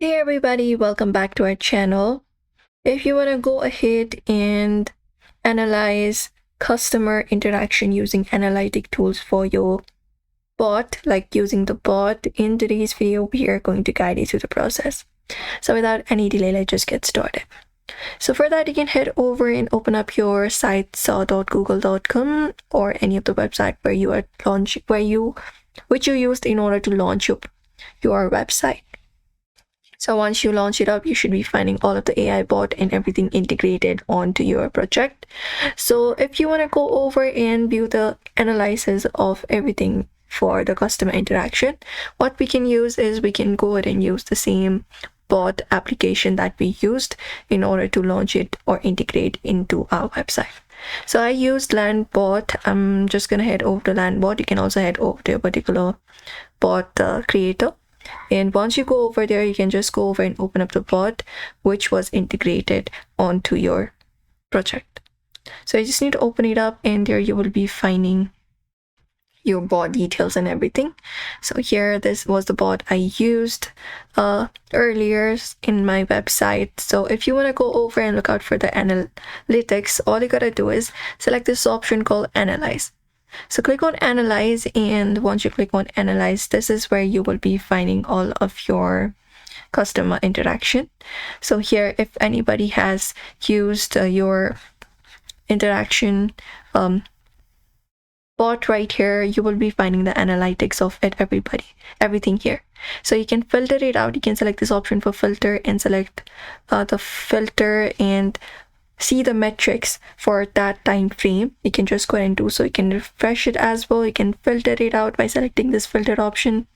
Hey everybody, welcome back to our channel. If you want to go ahead and analyze customer interaction using analytic tools for your bot, like using the bot, in today's video, we are going to guide you through the process. So without any delay, let's just get started. So for that, you can head over and open up your site saw.google.com or any of the website where you are which you used in order to launch your website. So once you launch it up, you should be finding all of the AI bot and everything integrated onto your project. So if you want to go over and view the analysis of everything for the customer interaction, what we can use is we can go ahead and use the same bot application that we used in order to launch it or integrate into our website. So I used LandBot. I'm just gonna head over to LandBot. You can also head over to a particular bot creator. And once you go over there, you can just go over and open up the bot which was integrated onto your project. So you just need to open it up, and there you will be finding your bot details and everything. So here, this was the bot I used earlier in my website. So if you want to go over and look out for the analytics, all you gotta do is select this option called Analyze. So click on Analyze, and once you click on Analyze, this is where you will be finding all of your customer interaction. So here, if anybody has used your interaction bot right here, you will be finding the analytics of everything here. So you can filter it out. You can select this option for filter and select the filter and see the metrics for that time frame. You can just go ahead and do so. You can refresh it as well. You can filter it out by selecting this filter option.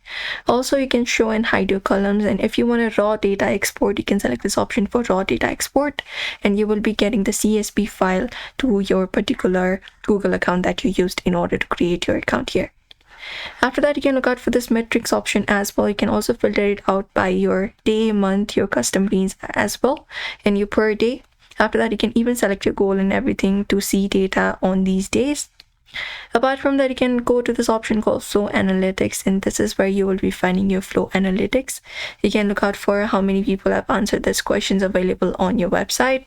Also, you can show and hide your columns, and if you want a raw data export, you can select this option for raw data export, and you will be getting the CSV file to your particular Google account that you used in order to create your account here. After that, you can look out for this metrics option as well. You can also filter it out by your day, month, your custom greens as well, and your per day. After that, you can even select your goal and everything to see data on these days. Apart from that, you can go to this option called Flow Analytics, and this is where you will be finding your Flow Analytics. You can look out for how many people have answered these questions available on your website.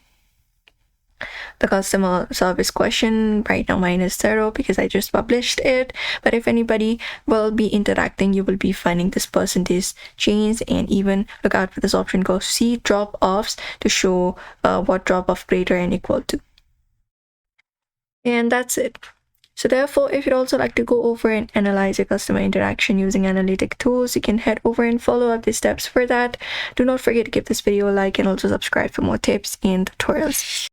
The customer service question, right now mine is 0 because I just published it, but if anybody will be interacting, you will be finding this percentage change. And even look out for this option called See Drop-Offs to show what drop-off greater and equal to. And that's it. So therefore, if you'd also like to go over and analyze your customer interaction using analytic tools, you can head over and follow up the steps for that. Do not forget to give this video a like and also subscribe for more tips and tutorials.